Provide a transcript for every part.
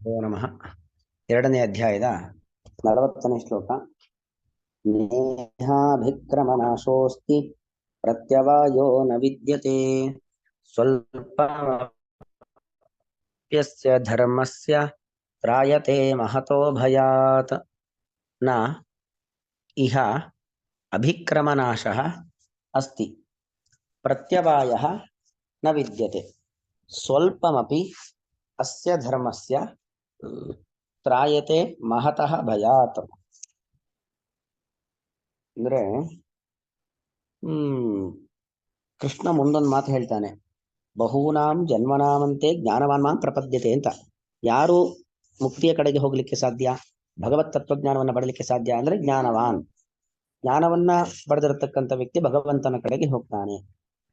ಓ ನಮಃ. 2ನೇ ಅಧ್ಯಾಯದ 40ನೇ ಶ್ಲೋಕ. ನೇಹಾಭಿಕ್ರಮನಾಶೋಸ್ತಿ ಪ್ರತ್ಯವಾಯೋ ನ ವಿದ್ಯತೆ ಸ್ವಲ್ಪಸ್ಯ ಧರ್ಮಸ್ಯ ತ್ರಾಯತೆ ಮಹತೋ ಭಯಾತ್. ನ ಇಹ ಅಭಿಕ್ರಮನಾಶಃ ಅಸ್ತಿ ಪ್ರತ್ಯವಾಯಃ ನ ವಿದ್ಯತೆ ಸ್ವಲ್ಪಮಪಿ ಅಸ್ಯ ಧರ್ಮಸ್ಯ ತ್ರಾಯತೆ ಮಹತಃ ಭಯಾತ್. ಅಂದ್ರೆ ಕೃಷ್ಣ ಮುಂದೊಂದು ಮಾತು ಹೇಳ್ತಾನೆ, ಬಹೂನಾಂ ಜನ್ಮನಾಮಂತೆ ಜ್ಞಾನವಾನ್ ಮಾಂ ಪ್ರಪದ್ಯತೆ ಅಂತ. ಯಾರು ಮುಕ್ತಿಯ ಕಡೆಗೆ ಹೋಗ್ಲಿಕ್ಕೆ ಸಾಧ್ಯ, ಭಗವತ್ ತತ್ವಜ್ಞಾನವನ್ನ ಪಡಲಿಕ್ಕೆ ಸಾಧ್ಯ ಅಂದ್ರೆ ಜ್ಞಾನವಾನ್. ಜ್ಞಾನವನ್ನ ಪಡೆದಿರತಕ್ಕಂಥ ವ್ಯಕ್ತಿ ಭಗವಂತನ ಕಡೆಗೆ ಹೋಗ್ತಾನೆ.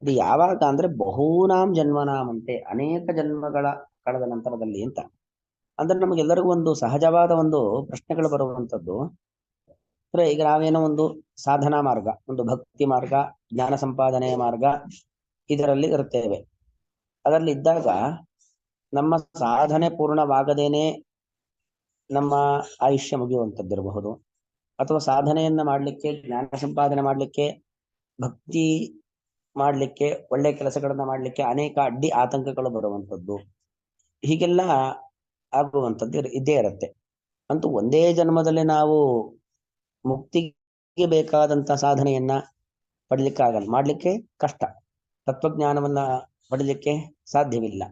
ಇದು ಯಾವಾಗ ಅಂದ್ರೆ ಬಹೂನಾಂ ಜನ್ಮನಾಮಂತೆ, ಅನೇಕ ಜನ್ಮಗಳ ಕಳೆದ ನಂತರದಲ್ಲಿ ಅಂತ. ಅಂದ್ರೆ ನಮಗೆಲ್ಲರಿಗೂ ಒಂದು ಸಹಜವಾದ ಒಂದು ಪ್ರಶ್ನೆಗಳು ಬರುವಂತದ್ದು. ಅಂದ್ರೆ ಈಗ ನಾವೇನೋ ಒಂದು ಸಾಧನಾ ಮಾರ್ಗ, ಒಂದು ಭಕ್ತಿ ಮಾರ್ಗ, ಜ್ಞಾನ ಸಂಪಾದನೆಯ ಮಾರ್ಗ ಇದರಲ್ಲಿ ಇರುತ್ತೇವೆ. ಅದರಲ್ಲಿ ಇದ್ದಾಗ ನಮ್ಮ ಸಾಧನೆ ಪೂರ್ಣವಾಗದೇನೆ ನಮ್ಮ ಆಯುಷ್ಯ ಮುಗಿಯುವಂಥದ್ದಿರಬಹುದು, ಅಥವಾ ಸಾಧನೆಯನ್ನ ಮಾಡಲಿಕ್ಕೆ, ಜ್ಞಾನ ಸಂಪಾದನೆ ಮಾಡಲಿಕ್ಕೆ, ಭಕ್ತಿ ಮಾಡಲಿಕ್ಕೆ, ಒಳ್ಳೆ ಕೆಲಸಗಳನ್ನ ಮಾಡಲಿಕ್ಕೆ ಅನೇಕ ಅಡ್ಡಿ ಆತಂಕಗಳು ಬರುವಂಥದ್ದು, ಹೀಗೆಲ್ಲ ಆಗುವಂಥದ್ದು ಇದ್ದೇ ಇರುತ್ತೆ. ಅಂತೂ ಒಂದೇ ಜನ್ಮದಲ್ಲಿ ನಾವು ಮುಕ್ತಿಗೆ ಬೇಕಾದಂತ ಸಾಧನೆಯನ್ನ ಪಡಲಿಕ್ಕಾಗಲ್ಲ, ಮಾಡ್ಲಿಕ್ಕೆ ಕಷ್ಟ. ತತ್ವಜ್ಞಾನವನ್ನ ಪಡಲಿಕ್ಕೆ ಸಾಧ್ಯವಿಲ್ಲ.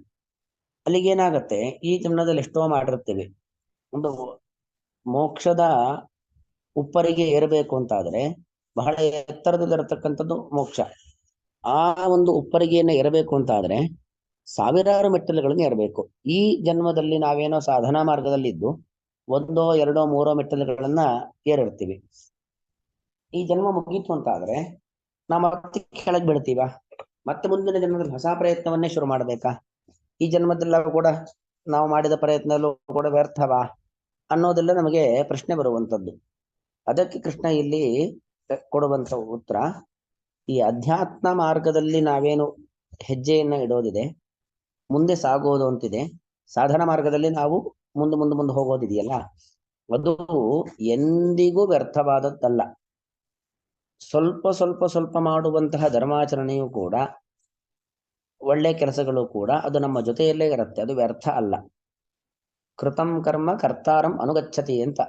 ಅಲ್ಲಿಗೇನಾಗತ್ತೆ, ಈ ಜನ್ಮದಲ್ಲಿ ಎಷ್ಟೋ ಮಾಡಿರ್ತೇವೆ. ಒಂದು ಮೋಕ್ಷದ ಉಪ್ಪರಿಗೆ ಏರಬೇಕು ಅಂತಾದ್ರೆ ಬಹಳ ಎತ್ತರದಲ್ಲಿರತಕ್ಕಂಥದ್ದು ಮೋಕ್ಷ. ಆ ಒಂದು ಉಪ್ಪರಿಗೆಯನ್ನ ಏರಬೇಕು ಅಂತಾದ್ರೆ ಸಾವಿರಾರು ಮೆಟ್ಟಲುಗಳನ್ನು ಏರಬೇಕು. ಈ ಜನ್ಮದಲ್ಲಿ ನಾವೇನೋ ಸಾಧನಾ ಮಾರ್ಗದಲ್ಲಿದ್ದು 1, 2, 3 ಮೆಟ್ಟಲುಗಳನ್ನ ಏರಿರ್ತೀವಿ. ಈ ಜನ್ಮ ಮುಗೀತು ಅಂತಾದ್ರೆ ನಾವು ಮತ್ತೆ ಕೆಳಗೆ ಬೀಳ್ತೀವ, ಮತ್ತೆ ಮುಂದಿನ ಜನ್ಮದಲ್ಲಿ ಹೊಸ ಪ್ರಯತ್ನವನ್ನೇ ಶುರು ಮಾಡ್ಬೇಕಾ? ಈ ಜನ್ಮದಲ್ಲ ಕೂಡ ನಾವು ಮಾಡಿದ ಪ್ರಯತ್ನದಲ್ಲೂ ಕೂಡ ವ್ಯರ್ಥವಾ ಅನ್ನೋದೆಲ್ಲ ನಮಗೆ ಪ್ರಶ್ನೆ ಬರುವಂಥದ್ದು. ಅದಕ್ಕೆ ಕೃಷ್ಣ ಇಲ್ಲಿ ಕೊಡುವಂತ ಉತ್ತರ, ಈ ಅಧ್ಯಾತ್ಮ ಮಾರ್ಗದಲ್ಲಿ ನಾವೇನು ಹೆಜ್ಜೆಯನ್ನ ಇಡೋದಿದೆ, ಮುಂದೆ ಸಾಗೋದು ಅಂತಿದೆ, ಸಾಧನ ಮಾರ್ಗದಲ್ಲಿ ನಾವು ಮುಂದೆ ಹೋಗೋದಿದೆಯಲ್ಲ, ಅದು ಎಂದಿಗೂ ವ್ಯರ್ಥವಾದದ್ದಲ್ಲ. ಸ್ವಲ್ಪ ಮಾಡುವಂತಹ ಧರ್ಮಾಚರಣೆಯೂ ಕೂಡ, ಒಳ್ಳೆ ಕೆಲಸಗಳು ಕೂಡ ಅದು ನಮ್ಮ ಜೊತೆಯಲ್ಲೇ ಇರುತ್ತೆ, ಅದು ವ್ಯರ್ಥ ಅಲ್ಲ. ಕೃತಂ ಕರ್ಮ ಕರ್ತಾರಂ ಅನುಗಚ್ಚತಿ ಅಂತ.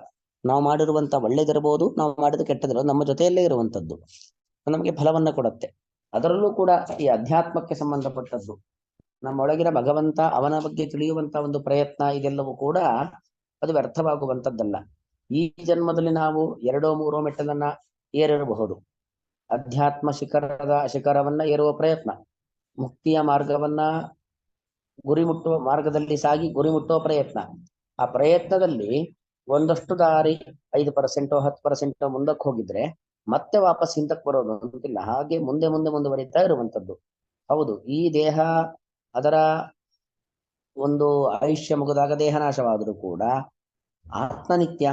ನಾವು ಮಾಡಿರುವಂತ ಒಳ್ಳೇದಿರಬಹುದು, ನಾವು ಮಾಡಿದ ಕೆಟ್ಟದಿರೋದು ನಮ್ಮ ಜೊತೆಯಲ್ಲೇ ಇರುವಂತದ್ದು, ನಮಗೆ ಫಲವನ್ನ ಕೊಡುತ್ತೆ. ಅದರಲ್ಲೂ ಕೂಡ ಈ ಅಧ್ಯಾತ್ಮಕ್ಕೆ ಸಂಬಂಧಪಟ್ಟದ್ದು, ನಮ್ಮೊಳಗಿನ ಭಗವಂತ, ಅವನ ಬಗ್ಗೆ ತಿಳಿಯುವಂತ ಒಂದು ಪ್ರಯತ್ನ, ಇದೆಲ್ಲವೂ ಕೂಡ ಅದು ವ್ಯರ್ಥವಾಗುವಂತದ್ದಲ್ಲ. ಈ ಜನ್ಮದಲ್ಲಿ ನಾವು 2, 3 ಮೆಟ್ಟಲನ್ನ ಏರಿರಬಹುದು. ಅಧ್ಯಾತ್ಮ ಶಿಖರವನ್ನ ಏರುವ ಪ್ರಯತ್ನ, ಮುಕ್ತಿಯ ಮಾರ್ಗವನ್ನ ಗುರಿ ಮುಟ್ಟುವ ಮಾರ್ಗದಲ್ಲಿ ಸಾಗಿ ಗುರಿ ಮುಟ್ಟುವ ಪ್ರಯತ್ನ. ಆ ಪ್ರಯತ್ನದಲ್ಲಿ ಒಂದಷ್ಟು ದಾರಿ 5%, 10% ಮುಂದಕ್ಕೆ ಹೋಗಿದ್ರೆ ಮತ್ತೆ ವಾಪಸ್ ಹಿಂದಕ್ಕೆ ಬರೋದು ಅಂತಿಲ್ಲ. ಹಾಗೆ ಮುಂದುವರಿತಾ ಇರುವಂತದ್ದು. ಹೌದು, ಈ ದೇಹ ಅದರ ಒಂದು ಆಯುಷ್ಯ ಮುಗಿದಾಗ ದೇಹ ನಾಶವಾದರೂ ಕೂಡ ಆತ್ಮನಿತ್ಯ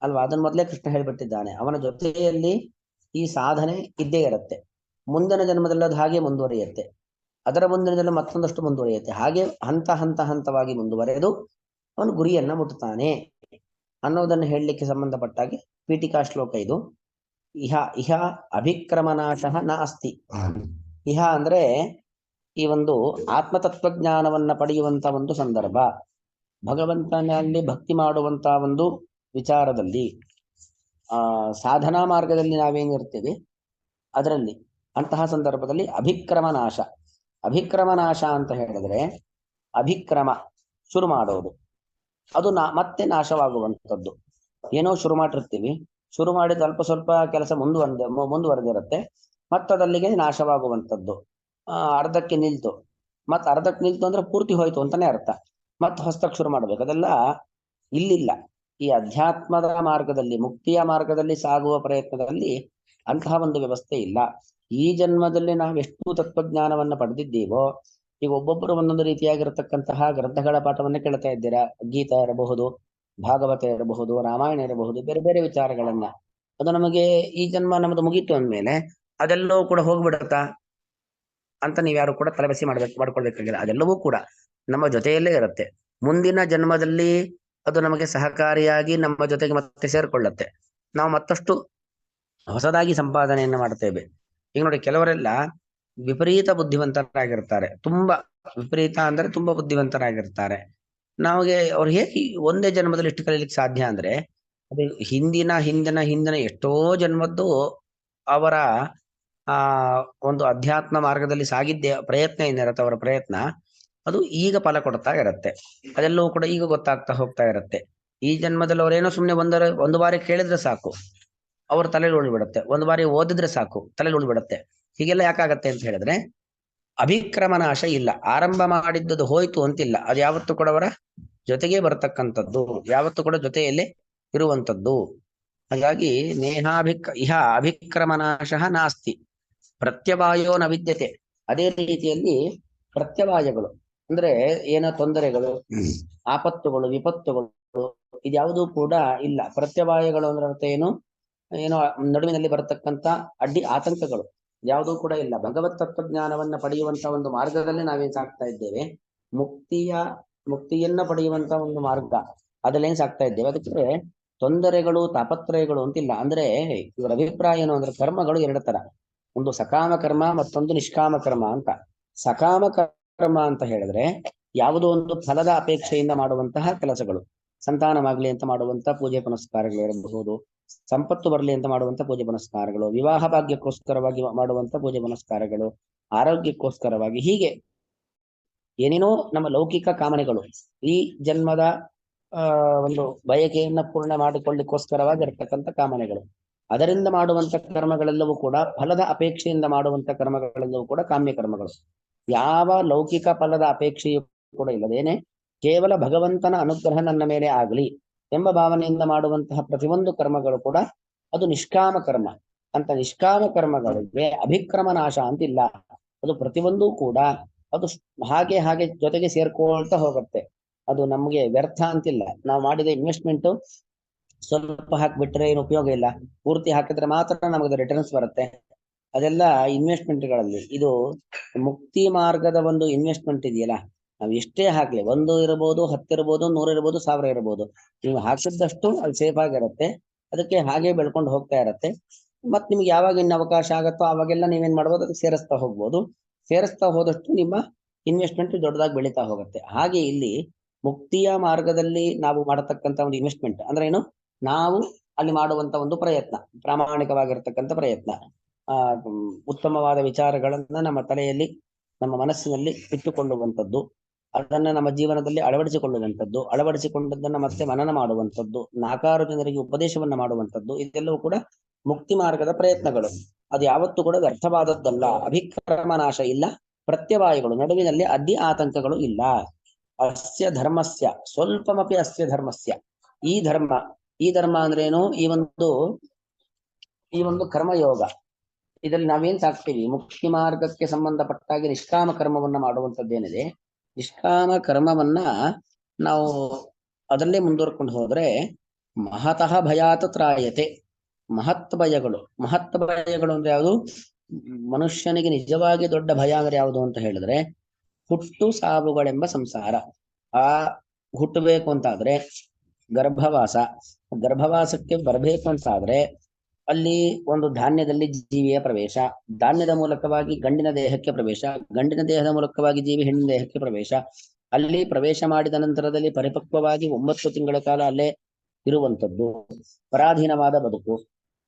ಅಲ್ವಾ? ಅದನ್ನ ಮೊದಲೇ ಕೃಷ್ಣ ಹೇಳ್ಬಿಟ್ಟಿದ್ದಾನೆ. ಅವನ ಜೊತೆಯಲ್ಲಿ ಈ ಸಾಧನೆ ಇದ್ದೇ ಇರುತ್ತೆ. ಮುಂದಿನ ಜನ್ಮದಲ್ಲಿ ಅದು ಹಾಗೆ ಮುಂದುವರಿಯುತ್ತೆ, ಅದರ ಮುಂದಿನ ಜನ್ಮ ಮತ್ತೊಂದಷ್ಟು ಮುಂದುವರಿಯುತ್ತೆ. ಹಾಗೆ ಹಂತವಾಗಿ ಮುಂದುವರೆದು ಅವನು ಗುರಿಯನ್ನ ಮುಟ್ಟುತ್ತಾನೆ ಅನ್ನೋದನ್ನು ಹೇಳಲಿಕ್ಕೆ ಸಂಬಂಧಪಟ್ಟಾಗೆ ಪೀಠಿಕಾ ಶ್ಲೋಕ ಇದು. ಇಹ ಅಭಿಕ್ರಮನಾಶಃ ನ ಅಸ್ತಿ. ಇಹ ಅಂದ್ರೆ ಈ ಒಂದು ಆತ್ಮತತ್ವಜ್ಞಾನವನ್ನ ಪಡೆಯುವಂತ ಒಂದು ಸಂದರ್ಭ, ಭಗವಂತನಲ್ಲಿ ಭಕ್ತಿ ಮಾಡುವಂತ ಒಂದು ವಿಚಾರದಲ್ಲಿ, ಸಾಧನಾ ಮಾರ್ಗದಲ್ಲಿ ನಾವೇನಿರ್ತೇವೆ ಅದರಲ್ಲಿ, ಅಂತಹ ಸಂದರ್ಭದಲ್ಲಿ ಅಭಿಕ್ರಮನಾಶ ಅಂತ ಹೇಳಿದ್ರೆ, ಅಭಿಕ್ರಮ ಶುರು ಮಾಡೋದು, ಅದು ಮತ್ತೆ ನಾಶವಾಗುವಂಥದ್ದು. ಏನೋ ಶುರು ಮಾಡಿರ್ತೀವಿ, ಶುರು ಮಾಡಿದ ಸ್ವಲ್ಪ ಕೆಲಸ ಮುಂದುವರೆದಿರುತ್ತೆ, ಮತ್ತದಲ್ಲಿಗೆ ನಾಶವಾಗುವಂಥದ್ದು. ಅರ್ಧಕ್ಕೆ ನಿಲ್ತು ಅಂದ್ರೆ ಪೂರ್ತಿ ಹೋಯ್ತು ಅಂತಾನೆ ಅರ್ಥ. ಮತ್ತೆ ಹೊಸದಾಗಿ ಶುರು ಮಾಡ್ಬೇಕು, ಅದೆಲ್ಲ ಇಲ್ಲಿಲ್ಲ. ಈ ಅಧ್ಯಾತ್ಮದ ಮಾರ್ಗದಲ್ಲಿ, ಮುಕ್ತಿಯ ಮಾರ್ಗದಲ್ಲಿ ಸಾಗುವ ಪ್ರಯತ್ನದಲ್ಲಿ ಅಂತಹ ಒಂದು ವ್ಯವಸ್ಥೆ ಇಲ್ಲ. ಈ ಜನ್ಮದಲ್ಲಿ ನಾವೆಷ್ಟು ತತ್ವಜ್ಞಾನವನ್ನ ಪಡೆದಿದ್ದೀವೋ, ಈಗ ಒಬ್ಬೊಬ್ಬರು ಒಂದೊಂದು ರೀತಿಯಾಗಿರತಕ್ಕಂತಹ ಗ್ರಂಥಗಳ ಪಾಠವನ್ನ ಕೇಳ್ತಾ ಇದ್ದೀರಾ. ಗೀತಾ ಇರಬಹುದು, ಭಾಗವತ ಇರಬಹುದು, ರಾಮಾಯಣ ಇರಬಹುದು, ಬೇರೆ ಬೇರೆ ವಿಚಾರಗಳನ್ನ. ಅದು ನಮಗೆ ಈ ಜನ್ಮ ನಮ್ದು ಮುಗೀತು ಅಂದ್ಮೇಲೆ ಅದೆಲ್ಲವೂ ಕೂಡ ಹೋಗ್ಬಿಡತ್ತಾ ಅಂತ ನೀವ್ಯಾರು ಕೂಡ ತಲೆಬಿಸಿ ಮಾಡ್ಕೊಳ್ಬೇಕಾಗಿಲ್ಲ. ಅದೆಲ್ಲವೂ ಕೂಡ ನಮ್ಮ ಜೊತೆಯಲ್ಲೇ ಇರುತ್ತೆ. ಮುಂದಿನ ಜನ್ಮದಲ್ಲಿ ಅದು ನಮಗೆ ಸಹಕಾರಿಯಾಗಿ ನಮ್ಮ ಜೊತೆಗೆ ಮತ್ತೆ ಸೇರ್ಕೊಳ್ಳುತ್ತೆ. ನಾವು ಮತ್ತಷ್ಟು ಹೊಸದಾಗಿ ಸಂಪಾದನೆಯನ್ನು ಮಾಡ್ತೇವೆ. ಈಗ ನೋಡಿ, ಕೆಲವರೆಲ್ಲ ವಿಪರೀತ ಬುದ್ಧಿವಂತರಾಗಿರ್ತಾರೆ. ತುಂಬಾ ವಿಪರೀತ ಅಂದ್ರೆ ತುಂಬಾ ಬುದ್ಧಿವಂತರಾಗಿರ್ತಾರೆ. ನಮಗೆ ಅವ್ರು ಹೇಗೆ ಒಂದೇ ಜನ್ಮದಲ್ಲಿ ಇಷ್ಟು ಕಲೀಲಿಕ್ಕೆ ಸಾಧ್ಯ ಅಂದ್ರೆ, ಅದು ಹಿಂದಿನ ಹಿಂದಿನ ಹಿಂದಿನ ಎಷ್ಟೋ ಜನ್ಮದ್ದು ಅವರ ಆ ಒಂದು ಅಧ್ಯಾತ್ಮ ಮಾರ್ಗದಲ್ಲಿ ಸಾಗಿದ್ದೆ ಪ್ರಯತ್ನ ಏನಿರತ್ತೆ, ಅವರ ಪ್ರಯತ್ನ ಅದು ಈಗ ಫಲ ಕೊಡ್ತಾ ಇರತ್ತೆ. ಅದೆಲ್ಲವೂ ಕೂಡ ಈಗ ಗೊತ್ತಾಗ್ತಾ ಹೋಗ್ತಾ ಇರತ್ತೆ. ಈ ಜನ್ಮದಲ್ಲಿ ಅವರೇನೋ ಸುಮ್ಮನೆ ಒಂದು ಬಾರಿ ಕೇಳಿದ್ರೆ ಸಾಕು, ಅವ್ರ ತಲೆಯಲ್ಲಿ ಉಳ್ಬಿಡುತ್ತೆ. ಒಂದು ಬಾರಿ ಓದಿದ್ರೆ ಸಾಕು, ತಲೆಯಲ್ಲಿ ಉಳ್ಬಿಡುತ್ತೆ. ಹೀಗೆಲ್ಲ ಯಾಕಾಗತ್ತೆ ಅಂತ ಹೇಳಿದ್ರೆ, ಅಭಿಕ್ರಮ ನಾಶ ಇಲ್ಲ. ಆರಂಭ ಮಾಡಿದ್ದದು ಹೋಯ್ತು ಅಂತಿಲ್ಲ. ಅದು ಯಾವತ್ತೂ ಕೂಡ ಅವರ ಜೊತೆಗೆ ಬರ್ತಕ್ಕಂಥದ್ದು, ಯಾವತ್ತೂ ಕೂಡ ಜೊತೆಯಲ್ಲಿ ಇರುವಂತದ್ದು. ಹಾಗಾಗಿ ಇಹ ಅಭಿಕ್ರಮ ನಾಶ ನಾಸ್ತಿ, ಪ್ರತ್ಯವಾಯೋ ನ ವಿದ್ಯತೆ. ಅದೇ ರೀತಿಯಲ್ಲಿ ಪ್ರತ್ಯವಾಯಗಳು ಅಂದ್ರೆ ಏನೋ ತೊಂದರೆಗಳು, ಆಪತ್ತುಗಳು, ವಿಪತ್ತುಗಳು ಇದ್ಯಾವುದೂ ಕೂಡ ಇಲ್ಲ. ಪ್ರತ್ಯವಾಯಗಳು ಅಂದ್ರೆ ಅರ್ಥ ಏನು? ಏನೋ ನಡುವಿನಲ್ಲಿ ಬರತಕ್ಕಂತ ಅಡ್ಡಿ ಆತಂಕಗಳು ಯಾವುದೂ ಕೂಡ ಇಲ್ಲ. ಭಗವತ್ ತತ್ವಜ್ಞಾನವನ್ನ ಪಡೆಯುವಂತ ಒಂದು ಮಾರ್ಗದಲ್ಲಿ ನಾವೇನ್ ಸಾಕ್ತಾ ಇದ್ದೇವೆ, ಮುಕ್ತಿಯನ್ನ ಪಡೆಯುವಂತ ಒಂದು ಮಾರ್ಗ ಅದಲ್ಲೇನ್ ಸಾಕ್ತಾ ಇದ್ದೇವೆ. ಅದಕ್ಕೆ ತೊಂದರೆಗಳು ತಾಪತ್ರಯಗಳು ಅಂತಿಲ್ಲ. ಅಂದ್ರೆ ಇವರ ಅಭಿಪ್ರಾಯ ಏನು ಅಂದ್ರೆ, ಕರ್ಮಗಳು ಎರಡು ತರ, ಒಂದು ಸಕಾಮ ಕರ್ಮ, ಮತ್ತೊಂದು ನಿಷ್ಕಾಮ ಕರ್ಮ ಅಂತ. ಸಕಾಮ ಕರ್ಮ ಅಂತ ಹೇಳಿದ್ರೆ ಯಾವುದೋ ಒಂದು ಫಲದ ಅಪೇಕ್ಷೆಯಿಂದ ಮಾಡುವಂತಹ ಕೆಲಸಗಳು, ಸಂತಾನವಾಗ್ಲಿ ಅಂತ ಮಾಡುವಂತ ಪೂಜೆ ಪುನಸ್ಕಾರಗಳು ಇರಬಹುದು, ಸಂಪತ್ತು ಬರಲಿ ಅಂತ ಮಾಡುವಂತ ಪೂಜೆ ಪುನಸ್ಕಾರಗಳು, ವಿವಾಹ ಭಾಗ್ಯಕ್ಕೋಸ್ಕರವಾಗಿ ಮಾಡುವಂತ ಪೂಜೆ ಪುನಸ್ಕಾರಗಳು, ಆರೋಗ್ಯಕ್ಕೋಸ್ಕರವಾಗಿ, ಹೀಗೆ ಏನೇನೋ ನಮ್ಮ ಲೌಕಿಕ ಕಾಮನೆಗಳು, ಈ ಜನ್ಮದ ಒಂದು ಬಯಕೆಯನ್ನ ಪೂರ್ಣ ಮಾಡಿಕೊಳ್ಳಿಕ್ಕೋಸ್ಕರವಾಗಿ ಇರತಕ್ಕಂಥ ಕಾಮನೆಗಳು, ಅದರಿಂದ ಮಾಡುವಂತ ಕರ್ಮಗಳೆಲ್ಲವೂ ಕೂಡ ಫಲದ ಅಪೇಕ್ಷೆಯಿಂದ ಮಾಡುವಂತ ಕರ್ಮಗಳೆಲ್ಲವೂ ಕೂಡ ಕಾಮ್ಯ ಕರ್ಮಗಳು. ಯಾವ ಲೌಕಿಕ ಫಲದ ಅಪೇಕ್ಷೆಯೂ ಕೂಡ ಇಲ್ಲದೇನೆ ಕೇವಲ ಭಗವಂತನ ಅನುಗ್ರಹ ನನ್ನ ಮೇಲೆ ಆಗಲಿ ಎಂಬ ಭಾವನೆಯಿಂದ ಮಾಡುವಂತಹ ಪ್ರತಿಯೊಂದು ಕರ್ಮಗಳು ಕೂಡ ಅದು ನಿಷ್ಕಾಮ ಕರ್ಮ ಅಂತ. ನಿಷ್ಕಾಮ ಕರ್ಮಗಳಿಗೆ ಅಭಿಕ್ರಮ ನಾಶ ಅಂತಿಲ್ಲ. ಅದು ಪ್ರತಿಯೊಂದೂ ಕೂಡ ಅದು ಹಾಗೆ ಹಾಗೆ ಜೊತೆಗೆ ಸೇರ್ಕೊಳ್ತಾ ಹೋಗುತ್ತೆ. ಅದು ನಮಗೆ ವ್ಯರ್ಥ ಅಂತಿಲ್ಲ. ನಾವು ಮಾಡಿದ ಇನ್ವೆಸ್ಟ್ಮೆಂಟ್ ಸ್ವಲ್ಪ ಹಾಕ್ಬಿಟ್ರೆ ಏನು ಉಪಯೋಗ ಇಲ್ಲ, ಪೂರ್ತಿ ಹಾಕಿದ್ರೆ ಮಾತ್ರ ನಮಗೆ ರಿಟರ್ನ್ಸ್ ಬರುತ್ತೆ. ಅದೆಲ್ಲ ಇನ್ವೆಸ್ಟ್ಮೆಂಟ್ಗಳಲ್ಲಿ. ಇದು ಮುಕ್ತಿ ಮಾರ್ಗದ ಒಂದು ಇನ್ವೆಸ್ಟ್ಮೆಂಟ್ ಇದೆಯಲ್ಲ, ನಾವು ಎಷ್ಟೇ ಹಾಕ್ಲಿ, 1 ಇರಬಹುದು, 10 ಇರಬಹುದು, 100 ಇರಬಹುದು, 1000 ಇರಬಹುದು, ನೀವು ಹಾಕಿದ್ದಷ್ಟು ಅದು ಸೇಫ್ ಆಗಿರುತ್ತೆ. ಅದಕ್ಕೆ ಹಾಗೆ ಬೆಳ್ಕೊಂಡು ಹೋಗ್ತಾ ಇರತ್ತೆ. ಮತ್ ನಿಮ್ಗೆ ಯಾವಾಗ ಇನ್ನು ಅವಕಾಶ ಆಗತ್ತೋ ಅವಾಗೆಲ್ಲ ನೀವೇನ್ ಮಾಡ್ಬೋದು, ಅದಕ್ಕೆ ಸೇರಿಸ್ತಾ ಹೋಗ್ಬೋದು. ಸೇರಿಸ್ತಾ ಹೋದಷ್ಟು ನಿಮ್ಮ ಇನ್ವೆಸ್ಟ್ಮೆಂಟ್ ದೊಡ್ಡದಾಗಿ ಬೆಳೀತಾ ಹೋಗುತ್ತೆ. ಹಾಗೆ ಇಲ್ಲಿ ಮುಕ್ತಿಯ ಮಾರ್ಗದಲ್ಲಿ ನಾವು ಮಾಡತಕ್ಕಂತ ಒಂದು ಇನ್ವೆಸ್ಟ್ಮೆಂಟ್ ಅಂದ್ರೆ ಏನು, ನಾವು ಅಲ್ಲಿ ಮಾಡುವಂತ ಒಂದು ಪ್ರಯತ್ನ, ಪ್ರಾಮಾಣಿಕವಾಗಿರ್ತಕ್ಕಂಥ ಪ್ರಯತ್ನ, ಉತ್ತಮವಾದ ವಿಚಾರಗಳನ್ನ ನಮ್ಮ ತಲೆಯಲ್ಲಿ, ನಮ್ಮ ಮನಸ್ಸಿನಲ್ಲಿ ಇಟ್ಟುಕೊಳ್ಳುವಂಥದ್ದು, ಅದನ್ನ ನಮ್ಮ ಜೀವನದಲ್ಲಿ ಅಳವಡಿಸಿಕೊಂಡದ್ದನ್ನ ಮತ್ತೆ ಮನನ ಮಾಡುವಂಥದ್ದು, 4 ಜನರಿಗೆ ಉಪದೇಶವನ್ನ ಮಾಡುವಂಥದ್ದು, ಇದೆಲ್ಲವೂ ಕೂಡ ಮುಕ್ತಿ ಮಾರ್ಗದ ಪ್ರಯತ್ನಗಳು. ಅದು ಯಾವತ್ತೂ ಕೂಡ ವ್ಯರ್ಥವಾದದ್ದಲ್ಲ. ಅಭಿಕ್ರಮ ನಾಶ ಇಲ್ಲ, ಪ್ರತ್ಯವಾಯಗಳು ನಡುವಿನಲ್ಲಿ ಅಡ್ಡಿ ಆತಂಕಗಳು ಇಲ್ಲ. ಅಸ್ಯ ಧರ್ಮಸ್ಯ ಸ್ವಲ್ಪಮಪಿ ಅಸ್ಯ ಧರ್ಮಸ್ಯ, ಈ ಧರ್ಮ ಅಂದ್ರೆ ಏನು, ಈ ಒಂದು ಕರ್ಮಯೋಗ, ಇದರಲ್ಲಿ ನಾವೇನ್ ಸಾಕ್ತೀವಿ, ಮುಕ್ತಿ ಮಾರ್ಗಕ್ಕೆ ಸಂಬಂಧಪಟ್ಟಾಗಿ ನಿಷ್ಕಾಮ ಕರ್ಮವನ್ನ ಮಾಡುವಂಥದ್ದೇನಿದೆ, ನಿಷ್ಕಾಮ ಕರ್ಮವನ್ನ ನಾವು ಅದರಲ್ಲೇ ಮುಂದುವರ್ಕೊಂಡು ಹೋದ್ರೆ ಮಹತಃ ಭಯಾತ ತ್ರಾಯತೆ. ಮಹತ್ ಭಯಗಳು ಅಂದ್ರೆ ಯಾವುದು, ಮನುಷ್ಯನಿಗೆ ನಿಜವಾಗಿ ದೊಡ್ಡ ಭಯ ಅಂದ್ರೆ ಯಾವುದು ಅಂತ ಹೇಳಿದ್ರೆ, ಹುಟ್ಟು ಸಾವುಗಳೆಂಬ ಸಂಸಾರ. ಆ ಹುಟ್ಟಬೇಕು ಅಂತಾದ್ರೆ ಗರ್ಭವಾಸಕ್ಕೆ ಬರಬೇಕು ಅಂತಾದ್ರೆ ಅಲ್ಲಿ ಒಂದು ಧಾನ್ಯದಲ್ಲಿ ಜೀವಿಯ ಪ್ರವೇಶ, ಧಾನ್ಯದ ಮೂಲಕವಾಗಿ ಗಂಡಿನ ದೇಹಕ್ಕೆ ಪ್ರವೇಶ, ಗಂಡಿನ ದೇಹದ ಮೂಲಕವಾಗಿ ಜೀವಿ ಹೆಣ್ಣಿನ ದೇಹಕ್ಕೆ ಪ್ರವೇಶ, ಅಲ್ಲಿ ಪ್ರವೇಶ ಮಾಡಿದ ನಂತರದಲ್ಲಿ ಪರಿಪಕ್ವವಾಗಿ 9 ತಿಂಗಳ ಕಾಲ ಅಲ್ಲೇ ಇರುವಂಥದ್ದು, ಪರಾಧೀನವಾದ ಬದುಕು,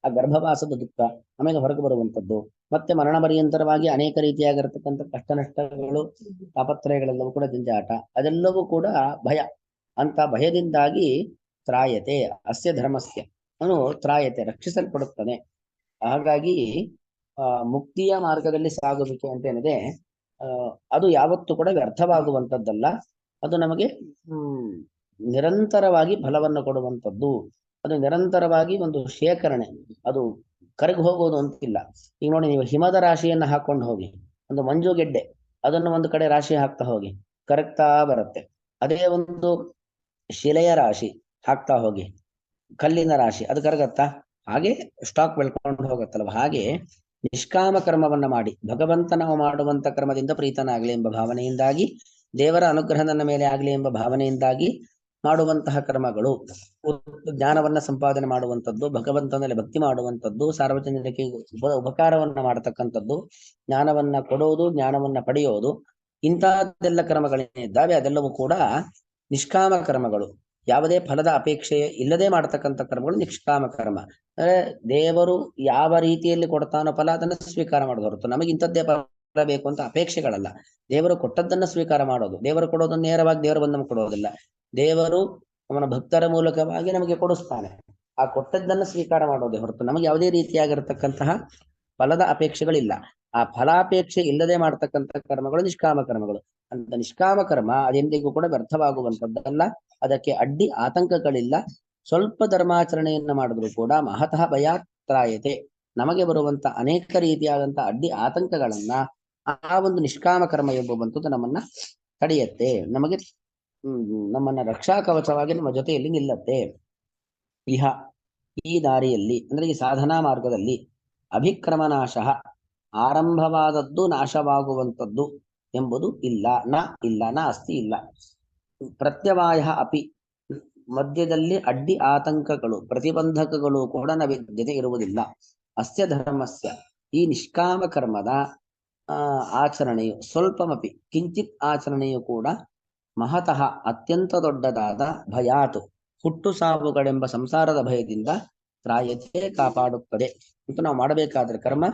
ಆ ಗರ್ಭವಾಸದ ದುಃಖ, ಆಮೇಲೆ ಹೊರಗೆ ಬರುವಂಥದ್ದು, ಮತ್ತೆ ಮರಣ ಪರ್ಯಂತರವಾಗಿ ಅನೇಕ ರೀತಿಯಾಗಿರ್ತಕ್ಕಂಥ ಕಷ್ಟ ನಷ್ಟಗಳು, ತಾಪತ್ರಯಗಳೆಲ್ಲವೂ ಕೂಡ ಜಂಜಾಟ, ಅದೆಲ್ಲವೂ ಕೂಡ ಭಯ. ಅಂತ ಭಯದಿಂದಾಗಿ ತ್ರಾಯತೆ ಅಸ್ಯ ಧರ್ಮಸ್ಯ, ಅವನು ತ್ರಾಯತೆ ರಕ್ಷಿಸಲ್ಪಡುತ್ತಾನೆ. ಹಾಗಾಗಿ ಮುಕ್ತಿಯ ಮಾರ್ಗದಲ್ಲಿ ಸಾಗುವಿಕೆ ಅಂತ ಏನಿದೆ, ಅದು ಯಾವತ್ತೂ ಕೂಡ ವ್ಯರ್ಥವಾಗುವಂಥದ್ದಲ್ಲ. ಅದು ನಮಗೆ ನಿರಂತರವಾಗಿ ಫಲವನ್ನು ಕೊಡುವಂಥದ್ದು. ಅದು ನಿರಂತರವಾಗಿ ಒಂದು ಶೇಖರಣೆ, ಅದು ಕರಗಿ ಹೋಗೋದು ಅಂತಿಲ್ಲ. ಈಗ ನೋಡಿ, ನೀವು ಹಿಮದ ರಾಶಿಯನ್ನ ಹಾಕೊಂಡು ಹೋಗಿ, ಒಂದು ಮಂಜುಗೆಡ್ಡೆ ಅದನ್ನು ಒಂದು ಕಡೆ ರಾಶಿ ಹಾಕ್ತಾ ಹೋಗಿ, ಕರಗ್ತಾ ಬರುತ್ತೆ. ಅದೇ ಒಂದು ಶಿಲೆಯ ರಾಶಿ ಹಾಕ್ತಾ ಹೋಗಿ, ಕಲ್ಲಿನ ರಾಶಿ, ಅದು ಕರಗತ್ತಾ? ಹಾಗೆ ಸ್ಟಾಕ್ ಬೆಳ್ಕೊಂಡು ಹೋಗುತ್ತಲ್ವ. ಹಾಗೆ ನಿಷ್ಕಾಮ ಕರ್ಮವನ್ನ ಮಾಡಿ ಭಗವಂತ ನಾವು ಮಾಡುವಂತ ಕರ್ಮದಿಂದ ಪ್ರೀತನಾಗಲಿ ಎಂಬ ಭಾವನೆಯಿಂದಾಗಿ ದೇವರ ಅನುಗ್ರಹ ನನ್ನ ಮೇಲೆ ಆಗಲಿ ಎಂಬ ಭಾವನೆಯಿಂದಾಗಿ ಮಾಡುವಂತಹ ಕರ್ಮಗಳು. ಜ್ಞಾನವನ್ನ ಸಂಪಾದನೆ ಮಾಡುವಂಥದ್ದು, ಭಗವಂತನಲ್ಲಿ ಭಕ್ತಿ ಮಾಡುವಂಥದ್ದು, ಸಾರ್ವಜನಿಕರಿಗೆ ಉಪಕಾರವನ್ನ ಮಾಡತಕ್ಕಂಥದ್ದು, ಜ್ಞಾನವನ್ನ ಕೊಡುವುದು, ಜ್ಞಾನವನ್ನ ಪಡೆಯೋದು, ಇಂತಹದ್ದೆಲ್ಲ ಕರ್ಮಗಳೇನಿದ್ದಾವೆ ಅದೆಲ್ಲವೂ ಕೂಡ ನಿಷ್ಕಾಮ ಕರ್ಮಗಳು. ಯಾವುದೇ ಫಲದ ಅಪೇಕ್ಷೆ ಇಲ್ಲದೆ ಮಾಡತಕ್ಕಂಥ ಕರ್ಮಗಳು ನಿಷ್ಕಾಮ ಕರ್ಮ. ಅಂದ್ರೆ ದೇವರು ಯಾವ ರೀತಿಯಲ್ಲಿ ಕೊಡ್ತಾನೋ ಫಲ ಅದನ್ನು ಸ್ವೀಕಾರ ಮಾಡೋದು ಹೊರತು ನಮಗೆ ಇಂಥದ್ದೇ ಫಲ ಬೇಕು ಅಂತ ಅಪೇಕ್ಷೆಗಳಲ್ಲ. ದೇವರು ಕೊಟ್ಟದ್ದನ್ನ ಸ್ವೀಕಾರ ಮಾಡೋದು. ದೇವರು ಕೊಡೋದನ್ನು ನೇರವಾಗಿ ದೇವರು ಬಂದು ನಮಗೆ ಕೊಡೋದಿಲ್ಲ. ದೇವರು ಅವನ ಭಕ್ತರ ಮೂಲಕವಾಗಿ ನಮಗೆ ಕೊಡಿಸ್ತಾನೆ. ಆ ಕೊಟ್ಟದ್ದನ್ನು ಸ್ವೀಕಾರ ಮಾಡೋದೇ ಹೊರತು ನಮಗೆ ಯಾವುದೇ ರೀತಿಯಾಗಿರತಕ್ಕಂತಹ ಫಲದ ಅಪೇಕ್ಷೆಗಳಿಲ್ಲ. ಆ ಫಲಾಪೇಕ್ಷೆ ಇಲ್ಲದೆ ಮಾಡತಕ್ಕಂಥ ಕರ್ಮಗಳು ನಿಷ್ಕಾಮ ಕರ್ಮಗಳು. ಅಂತ ನಿಷ್ಕಾಮ ಕರ್ಮ ಅದೆಂದಿಗೂ ಕೂಡ ವ್ಯರ್ಥವಾಗುವಂಥದ್ದಲ್ಲ. ಅದಕ್ಕೆ ಅಡ್ಡಿ ಆತಂಕಗಳಿಲ್ಲ. ಸ್ವಲ್ಪ ಧರ್ಮಾಚರಣೆಯನ್ನ ಮಾಡಿದ್ರು ಕೂಡ ಮಹತಃ ಭಯಾತ್ರಾಯತೆ, ನಮಗೆ ಬರುವಂತ ಅನೇಕ ರೀತಿಯಾದಂತ ಅಡ್ಡಿ ಆತಂಕಗಳನ್ನ ಆ ಒಂದು ನಿಷ್ಕಾಮ ಕರ್ಮ ಎಂಬುವಂಥದ್ದು ನಮ್ಮನ್ನ ತಡೆಯುತ್ತೆ. ನಮಗೆ ನಮ್ಮನ್ನ ರಕ್ಷಾ ಕವಚವಾಗಿ ನಮ್ಮ ಜೊತೆಯಲ್ಲಿ ನಿಲ್ಲತ್ತೆ. ಇಹ ಈ ದಾರಿಯಲ್ಲಿ ಅಂದ್ರೆ ಈ ಸಾಧನಾ ಮಾರ್ಗದಲ್ಲಿ ಅಭಿಕ್ರಮನಾಶ, ಆರಂಭವಾದದ್ದು ನಾಶವಾಗುವಂಥದ್ದು ಎಂಬುದು ಇಲ್ಲ. ನ ಅಸ್ತಿ ಇಲ್ಲ. ಪ್ರತ್ಯವಾಯ ಅಪಿ, ಮಧ್ಯದಲ್ಲಿ ಅಡ್ಡಿ ಆತಂಕಗಳು ಪ್ರತಿಬಂಧಕಗಳು ಕೂಡ ನ ವಿದ್ಯತೆ ಇರುವುದಿಲ್ಲ. ಅಸ್ಯ ಧರ್ಮಸ್ಯ, ಈ ನಿಷ್ಕಾಮ ಕರ್ಮದ ಆಚರಣೆಯು ಸ್ವಲ್ಪಮಪಿ ಕಿಂಚಿತ್ ಆಚರಣೆಯು ಕೂಡ ಮಹತಃ ಅತ್ಯಂತ ದೊಡ್ಡದಾದ ಭಯಾತು, ಹುಟ್ಟು ಸಾವುಗಳೆಂಬ ಸಂಸಾರದ ಭಯದಿಂದ ತ್ರಾಯತೆ ಕಾಪಾಡುತ್ತದೆ ಅಂತ ನಾವು ಮಾಡಬೇಕಾದ್ರೆ ಕರ್ಮ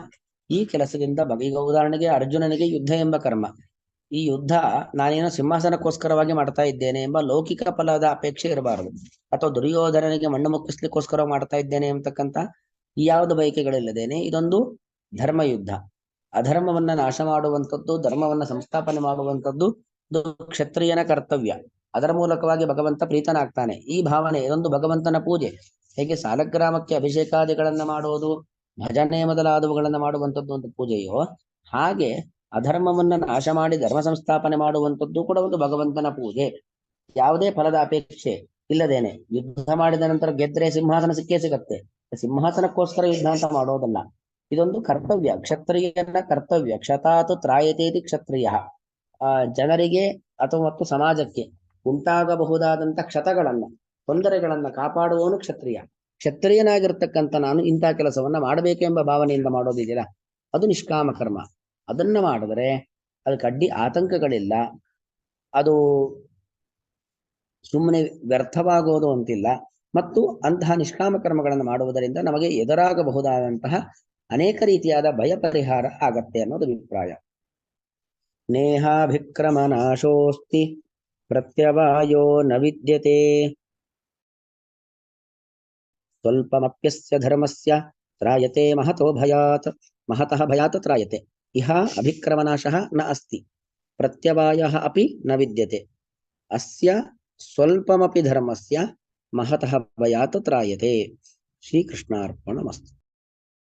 ಈ ಕೆಲಸದಿಂದ ಈಗ ಉದಾಹರಣೆಗೆ ಅರ್ಜುನನಿಗೆ ಯುದ್ಧ ಎಂಬ ಕರ್ಮ. ಈ ಯುದ್ಧ ನಾನೇನೋ ಸಿಂಹಾಸನಕ್ಕೋಸ್ಕರವಾಗಿ ಮಾಡ್ತಾ ಇದ್ದೇನೆ ಎಂಬ ಲೌಕಿಕ ಫಲದ ಅಪೇಕ್ಷೆ ಇರಬಾರದು. ಅಥವಾ ದುರ್ಯೋಧನನಿಗೆ ಮಣ್ಣು ಮುಕ್ಕಿಸ್ಲಿಕ್ಕೋಸ್ಕರ ಮಾಡ್ತಾ ಇದ್ದೇನೆ ಎಂಬತಕ್ಕಂಥ ಈ ಯಾವುದು ಬಯಕೆಗಳಿಲ್ಲದೇನೆ ಇದೊಂದು ಧರ್ಮ ಯುದ್ಧ. ಅಧರ್ಮವನ್ನ ನಾಶ ಮಾಡುವಂಥದ್ದು, ಧರ್ಮವನ್ನ ಸಂಸ್ಥಾಪನೆ ಮಾಡುವಂಥದ್ದು ಕ್ಷತ್ರಿಯನ ಕರ್ತವ್ಯ. ಅದರ ಮೂಲಕವಾಗಿ ಭಗವಂತ ಪ್ರೀತನಾಗ್ತಾನೆ. ಈ ಭಾವನೆ ಇದೊಂದು ಭಗವಂತನ ಪೂಜೆ. ಹೇಗೆ ಸಾಲಗ್ರಾಮಕ್ಕೆ ಅಭಿಷೇಕಾದಿಗಳನ್ನ ಮಾಡುವುದು, ಭಜನೆ ಮೊದಲಾದವುಗಳನ್ನ ಮಾಡುವಂಥದ್ದು ಒಂದು ಪೂಜೆಯೋ, ಹಾಗೆ ಅಧರ್ಮವನ್ನ ನಾಶ ಮಾಡಿ ಧರ್ಮ ಸಂಸ್ಥಾಪನೆ ಮಾಡುವಂಥದ್ದು ಕೂಡ ಒಂದು ಭಗವಂತನ ಪೂಜೆ. ಯಾವುದೇ ಫಲದ ಅಪೇಕ್ಷೆ ಇಲ್ಲದೇನೆ ಯುದ್ಧ ಮಾಡಿದ ನಂತರ ಗೆದ್ರೆ ಸಿಂಹಾಸನ ಸಿಕ್ಕೇ ಸಿಗತ್ತೆ. ಸಿಂಹಾಸನಕ್ಕೋಸ್ಕರ ಯುದ್ಧ ಅಂತ ಮಾಡೋದಲ್ಲ. ಇದೊಂದು ಕರ್ತವ್ಯ, ಕ್ಷತ್ರಿಯನ ಕರ್ತವ್ಯ. ಕ್ಷತಾತು ತ್ರಾಯತೇತಿ ಕ್ಷತ್ರಿಯ. ಜನರಿಗೆ ಅಥವಾ ಮತ್ತು ಸಮಾಜಕ್ಕೆ ಉಂಟಾಗಬಹುದಾದಂತ ಕ್ಷತಗಳನ್ನ, ತೊಂದರೆಗಳನ್ನ ಕಾಪಾಡುವವನು ಕ್ಷತ್ರಿಯ. ಕ್ಷತ್ರಿಯನಾಗಿರ್ತಕ್ಕಂಥ ನಾನು ಇಂಥ ಕೆಲಸವನ್ನ ಮಾಡಬೇಕೆಂಬ ಭಾವನೆಯಿಂದ ಮಾಡೋದಿದೆಯಲ್ಲ, ಅದು ನಿಷ್ಕಾಮ ಕರ್ಮ. ಅದನ್ನ ಮಾಡಿದ್ರೆ ಅದಕ್ಕೆ ಅಡ್ಡಿ ಆತಂಕಗಳಿಲ್ಲ. ಅದು ಸುಮ್ಮನೆ ವ್ಯರ್ಥವಾಗೋದು ಅಂತಿಲ್ಲ. ಮತ್ತು ಅಂತಹ ನಿಷ್ಕಾಮ ಕರ್ಮಗಳನ್ನು ಮಾಡುವುದರಿಂದ ನಮಗೆ ಎದುರಾಗಬಹುದಾದಂತಹ ಅನೇಕ ರೀತಿಯಾದ ಭಯ ಪರಿಹಾರ ಆಗತ್ತೆ ಅನ್ನೋದು ಅಭಿಪ್ರಾಯ. ನೇಹಾಭಿಕ್ರಮನಾಶೋಸ್ತಿ ಪ್ರತ್ಯವಾಯೋ ನ ವಿದ್ಯತೆ, ಸ್ವಲ್ಪಮಪ್ಯಸ್ಯ ಧರ್ಮಸ್ಯ ತ್ರಾಯತೆ ಮಹತಃ ಭಯಾತ್ ತ್ರಾಯತೆ. ಇಹ ಅಭಿಕ್ರಮನಾಶಃ ನ ಅಸ್ತಿ, ಪ್ರತ್ಯವಾಯಃ ಅಪಿ ನ ವಿದ್ಯತೆ, ಅಸ್ಯ ಸ್ವಲ್ಪಮಪಿ ಧರ್ಮಸ್ಯ ಮಹತಃ ಭಯಾತ್ ತ್ರಾಯತೆ. ಶ್ರೀಕೃಷ್ಣಾರ್ಪಣಮಸ್ತು.